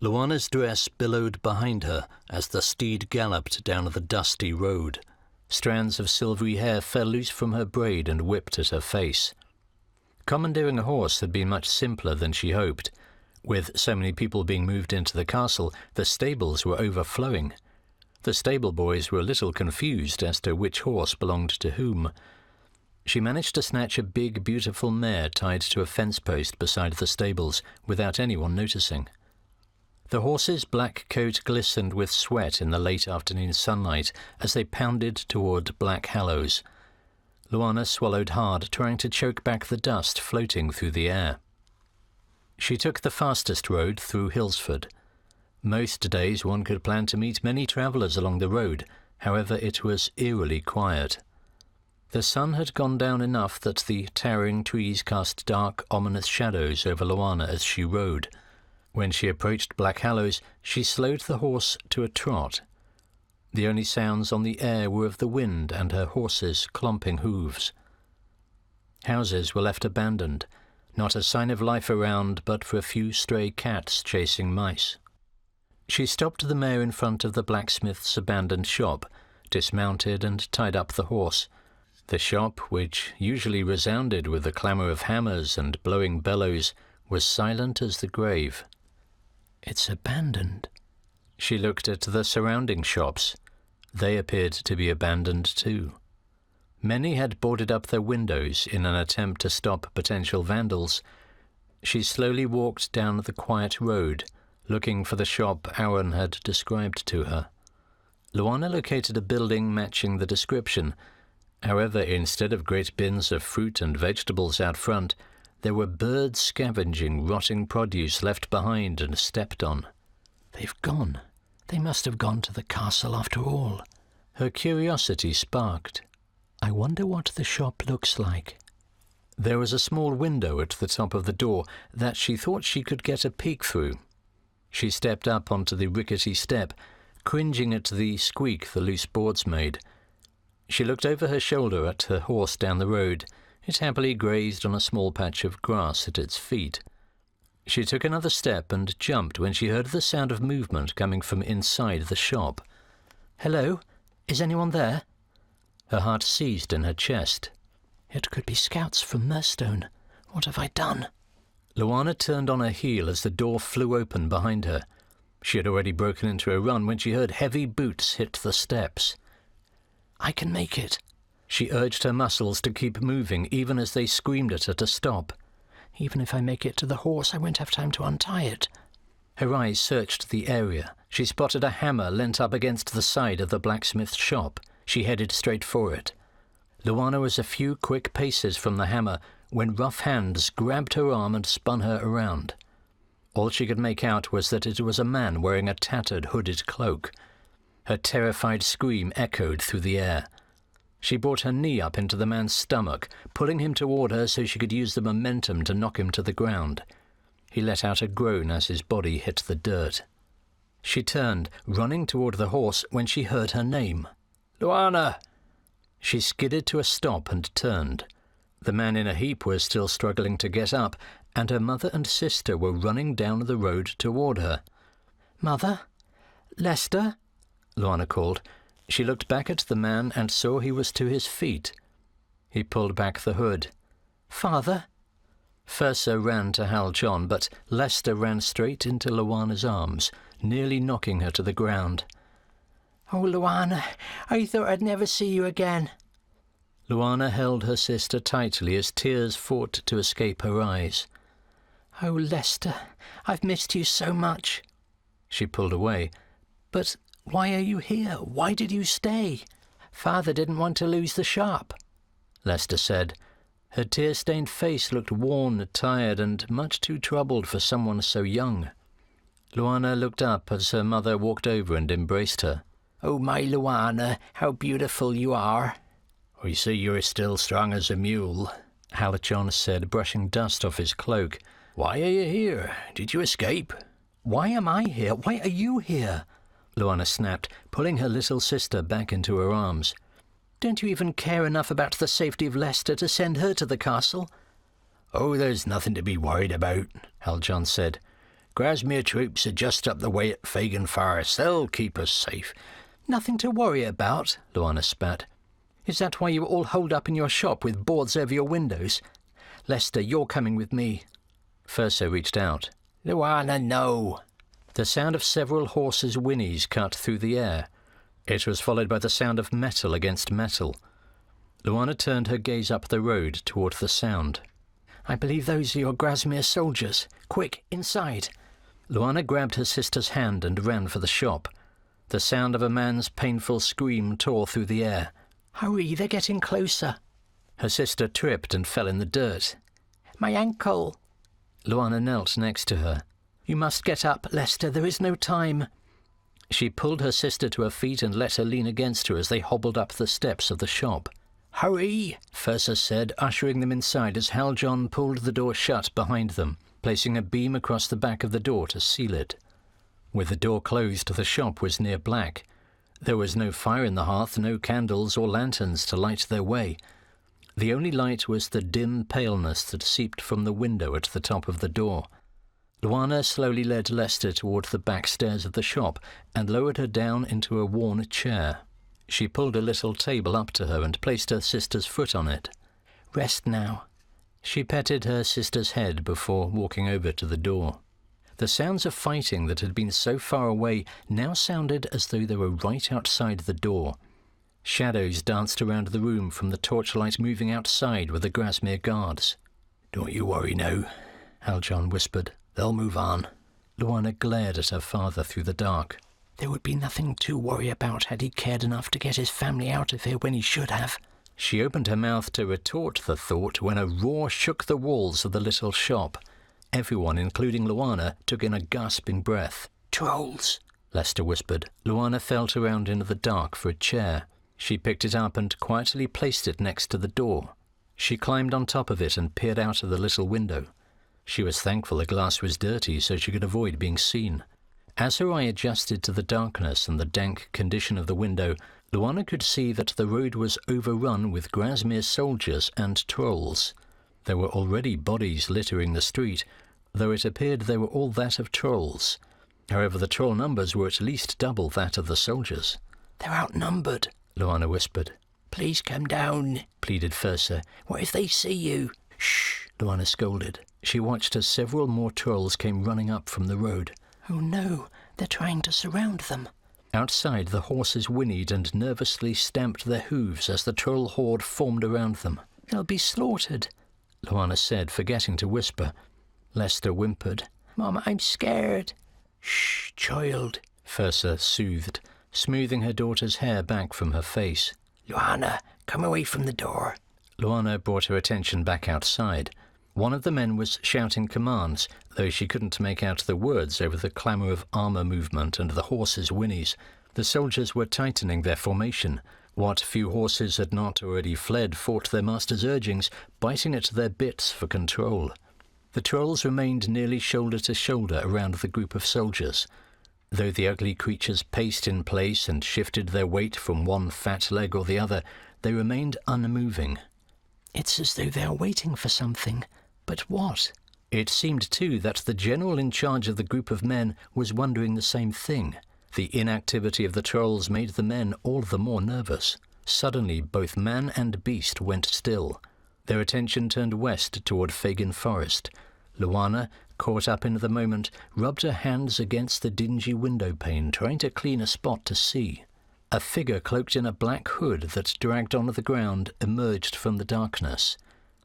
Luana's dress billowed behind her as the steed galloped down the dusty road. Strands of silvery hair fell loose from her braid and whipped at her face. Commandeering a horse had been much simpler than she hoped. With so many people being moved into the castle, the stables were overflowing. The stable boys were a little confused as to which horse belonged to whom. She managed to snatch a big, beautiful mare tied to a fence post beside the stables without anyone noticing. The horse's black coat glistened with sweat in the late afternoon sunlight as they pounded toward Black Hallows. Luana swallowed hard, trying to choke back the dust floating through the air. She took the fastest road through Hillsford. Most days one could plan to meet many travellers along the road, however it was eerily quiet. The sun had gone down enough that the towering trees cast dark, ominous shadows over Luana as she rode. When she approached Black Hallows, she slowed the horse to a trot. The only sounds on the air were of the wind and her horse's clomping hooves. Houses were left abandoned, not a sign of life around but for a few stray cats chasing mice. She stopped the mare in front of the blacksmith's abandoned shop, dismounted and tied up the horse. The shop, which usually resounded with the clamour of hammers and blowing bellows, was silent as the grave. "It's abandoned." She looked at the surrounding shops. They appeared to be abandoned too. Many had boarded up their windows in an attempt to stop potential vandals. She slowly walked down the quiet road, looking for the shop Aaron had described to her. Luana located a building matching the description. However, instead of great bins of fruit and vegetables out front, there were birds scavenging rotting produce left behind and stepped on. "They've gone. They must have gone to the castle after all." Her curiosity sparked. "I wonder what the shop looks like." There was a small window at the top of the door that she thought she could get a peek through. She stepped up onto the rickety step, cringing at the squeak the loose boards made. She looked over her shoulder at her horse down the road. It happily grazed on a small patch of grass at its feet. She took another step and jumped when she heard the sound of movement coming from inside the shop. "Hello? Is anyone there?" Her heart seized in her chest. It could be scouts from Mirstone. What have I done? Luana turned on her heel as the door flew open behind her. She had already broken into a run when she heard heavy boots hit the steps. "I can make it." She urged her muscles to keep moving even as they screamed at her to stop. "Even if I make it to the horse, I won't have time to untie it." Her eyes searched the area. She spotted a hammer leant up against the side of the blacksmith's shop. She headed straight for it. Luana was a few quick paces from the hammer when rough hands grabbed her arm and spun her around. All she could make out was that it was a man wearing a tattered hooded cloak. Her terrified scream echoed through the air. She brought her knee up into the man's stomach, pulling him toward her so she could use the momentum to knock him to the ground. He let out a groan as his body hit the dirt. She turned, running toward the horse, when she heard her name. "Luana!" She skidded to a stop and turned. The man in a heap was still struggling to get up, and her mother and sister were running down the road toward her. "Mother? Lester?" Luana called. She looked back at the man and saw he was to his feet. He pulled back the hood. "Father?" Fursa ran to Hal John, but Lester ran straight into Luana's arms, nearly knocking her to the ground. "Oh, Luana, I thought I'd never see you again." Luana held her sister tightly as tears fought to escape her eyes. "Oh, Lester, I've missed you so much." She pulled away. "But why are you here? Why did you stay?" "Father didn't want to lose the shop," Lester said. Her tear-stained face looked worn, tired, and much too troubled for someone so young. Luana looked up as her mother walked over and embraced her. "Oh, my Luana, how beautiful you are." "I see you're still strong as a mule," Hal John said, brushing dust off his cloak. "Why are you here? Did you escape?" "Why am I here? Why are you here?" Luana snapped, pulling her little sister back into her arms. "Don't you even care enough about the safety of Lester to send her to the castle?" "Oh, there's nothing to be worried about," Hal John said. Grasmere troops are just up the way at Fagin Forest. They'll keep us safe. Nothing to worry about, Luana spat. Is that why you were all holed up in your shop with boards over your windows? Lester, you're coming with me. Furso reached out. Luana, no. The sound of several horses' whinnies cut through the air. It was followed by the sound of metal against metal. Luana turned her gaze up the road toward the sound. I believe those are your Grasmere soldiers. Quick, inside. Luana grabbed her sister's hand and ran for the shop. The sound of a man's painful scream tore through the air. Hurry, they're getting closer. Her sister tripped and fell in the dirt. My ankle. Luana knelt next to her. You must get up, Lester. There is no time. She pulled her sister to her feet and let her lean against her as they hobbled up the steps of the shop. Hurry, Fursa said, ushering them inside as Haljon pulled the door shut behind them, placing a beam across the back of the door to seal it. With the door closed, the shop was near black. There was no fire in the hearth, no candles or lanterns to light their way. The only light was the dim paleness that seeped from the window at the top of the door. Luana slowly led Lester toward the back stairs of the shop and lowered her down into a worn chair. She pulled a little table up to her and placed her sister's foot on it. Rest now. She petted her sister's head before walking over to the door. The sounds of fighting that had been so far away now sounded as though they were right outside the door. Shadows danced around the room from the torchlight moving outside with the Grasmere guards. Don't you worry now, Haljon whispered. They'll move on. Luana glared at her father through the dark. There would be nothing to worry about had he cared enough to get his family out of here when he should have. She opened her mouth to retort the thought when a roar shook the walls of the little shop. Everyone, including Luana, took in a gasping breath. Trolls, Lester whispered. Luana felt around into the dark for a chair. She picked it up and quietly placed it next to the door. She climbed on top of it and peered out of the little window. She was thankful the glass was dirty so she could avoid being seen. As her eye adjusted to the darkness and the dank condition of the window, Luana could see that the road was overrun with Grasmere soldiers and trolls. There were already bodies littering the street, though it appeared they were all that of trolls. However, the troll numbers were at least double that of the soldiers. They're outnumbered, Luana whispered. Please come down, pleaded Fursa. What if they see you? Shh, Luana scolded. She watched as several more trolls came running up from the road. Oh no, they're trying to surround them. Outside, the horses whinnied and nervously stamped their hooves as the troll horde formed around them. They'll be slaughtered, Luana said, forgetting to whisper. Lester whimpered. Mom, I'm scared. Shh, child, Fursa soothed, smoothing her daughter's hair back from her face. Luana, come away from the door. Luana brought her attention back outside. One of the men was shouting commands, though she couldn't make out the words over the clamour of armour movement and the horses' whinnies. The soldiers were tightening their formation. What few horses had not already fled fought their master's urgings, biting at their bits for control. The trolls remained nearly shoulder to shoulder around the group of soldiers. Though the ugly creatures paced in place and shifted their weight from one fat leg or the other, they remained unmoving. It's as though they are waiting for something. But what? It seemed, too, that the general in charge of the group of men was wondering the same thing. The inactivity of the trolls made the men all the more nervous. Suddenly, both man and beast went still. Their attention turned west toward Fagin Forest. Luana, caught up in the moment, rubbed her hands against the dingy window pane, trying to clean a spot to see. A figure cloaked in a black hood that dragged onto the ground emerged from the darkness.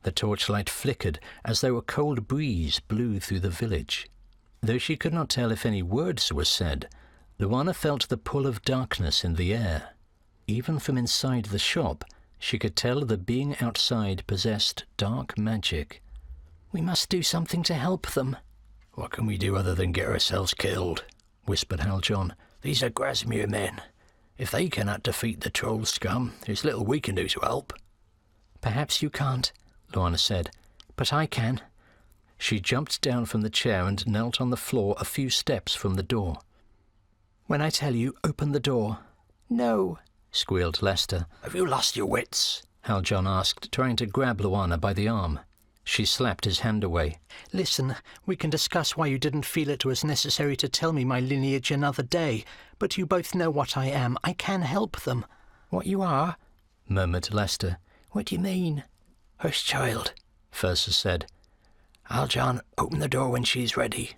The torchlight flickered as though a cold breeze blew through the village. Though she could not tell if any words were said, Luana felt the pull of darkness in the air. Even from inside the shop, she could tell the being outside possessed dark magic. We must do something to help them. What can we do other than get ourselves killed? Whispered Haljon. These are Grasmere men. If they cannot defeat the troll scum, there's little we can do to help. Perhaps you can't, Luana said, but I can. She jumped down from the chair and knelt on the floor a few steps from the door. When I tell you, open the door. No, squealed Lester. Have you lost your wits? Haljon asked, trying to grab Luana by the arm. She slapped his hand away. Listen, we can discuss why you didn't feel it was necessary to tell me my lineage another day, but you both know what I am. I can help them. What you are? Murmured Lester. What do you mean? Hush, child, Fursa said. Haljan, open the door when she's ready.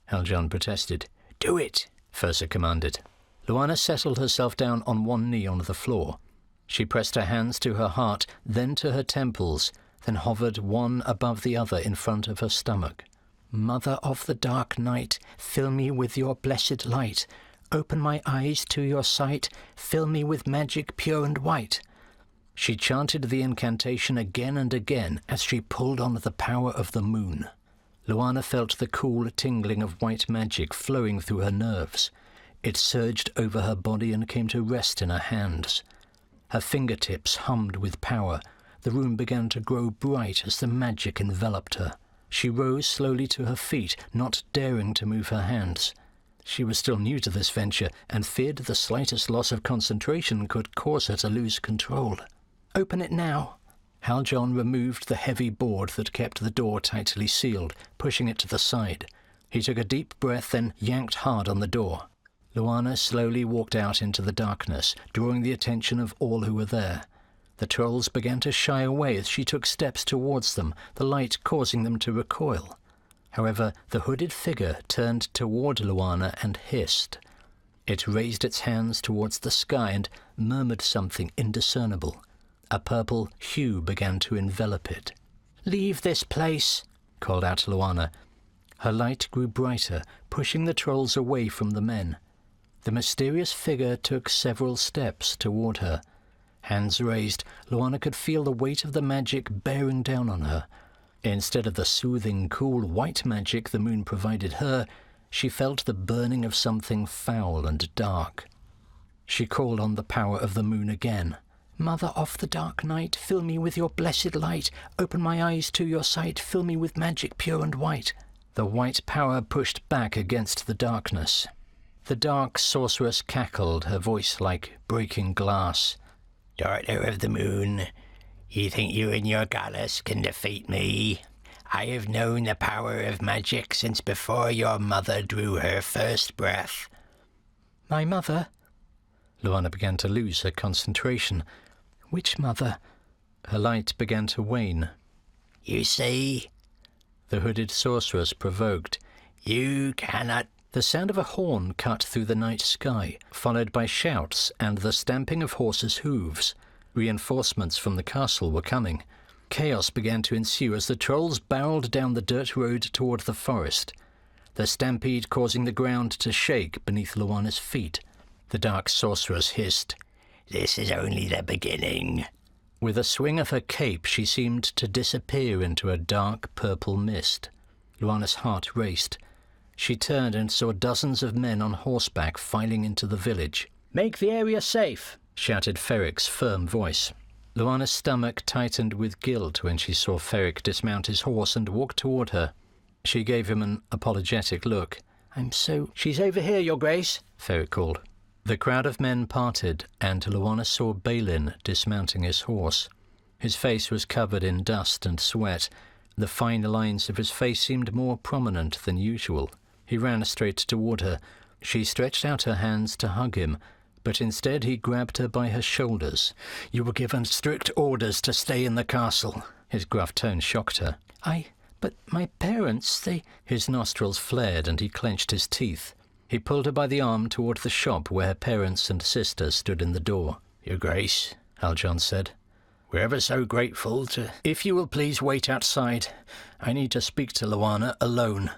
Haljan protested. Do it, Fursa commanded. Luana settled herself down on one knee on the floor. She pressed her hands to her heart, then to her temples, then hovered one above the other in front of her stomach. Mother of the dark night, fill me with your blessed light. Open my eyes to your sight, fill me with magic pure and white. She chanted the incantation again and again as she pulled on the power of the moon. Luana felt the cool tingling of white magic flowing through her nerves. It surged over her body and came to rest in her hands. Her fingertips hummed with power. The room began to grow bright as the magic enveloped her. She rose slowly to her feet, not daring to move her hands. She was still new to this venture and feared the slightest loss of concentration could cause her to lose control. Open it now. Haljan removed the heavy board that kept the door tightly sealed, pushing it to the side. He took a deep breath, then yanked hard on the door. Luana slowly walked out into the darkness, drawing the attention of all who were there. The trolls began to shy away as she took steps towards them, the light causing them to recoil. However, the hooded figure turned toward Luana and hissed. It raised its hands towards the sky and murmured something indiscernible. A purple hue began to envelop it. "Leave this place," called out Luana. Her light grew brighter, pushing the trolls away from the men. The mysterious figure took several steps toward her. Hands raised, Luana could feel the weight of the magic bearing down on her. Instead of the soothing, cool white magic the moon provided her, she felt the burning of something foul and dark. She called on the power of the moon again. "Mother of the dark night, fill me with your blessed light. Open my eyes to your sight, fill me with magic pure and white." The white power pushed back against the darkness. The dark sorceress cackled, her voice like breaking glass. "Daughter of the moon, you think you and your goddess can defeat me? I have known the power of magic since before your mother drew her first breath." "My mother?" Luana began to lose her concentration. "Which mother?" Her light began to wane. "You see," the hooded sorceress provoked, "you cannot—" The sound of a horn cut through the night sky, followed by shouts and the stamping of horses' hooves. Reinforcements from the castle were coming. Chaos began to ensue as the trolls barreled down the dirt road toward the forest, the stampede causing the ground to shake beneath Luana's feet. The dark sorceress hissed, "This is only the beginning." With a swing of her cape, she seemed to disappear into a dark purple mist. Luana's heart raced. She turned and saw dozens of men on horseback filing into the village. "Make the area safe," shouted Ferric's firm voice. Luana's stomach tightened with guilt when she saw Ferric dismount his horse and walk toward her. She gave him an apologetic look. "She's over here, Your Grace," Ferric called. The crowd of men parted, and Luana saw Baylin dismounting his horse. His face was covered in dust and sweat. The fine lines of his face seemed more prominent than usual. He ran straight toward her. She stretched out her hands to hug him, but instead he grabbed her by her shoulders. "You were given strict orders to stay in the castle." His gruff tone shocked her. But my parents, they—" His nostrils flared and he clenched his teeth. He pulled her by the arm toward the shop where her parents and sister stood in the door. "Your Grace," Haljan said, "we're ever so grateful to—" "If you will please wait outside. I need to speak to Luana alone."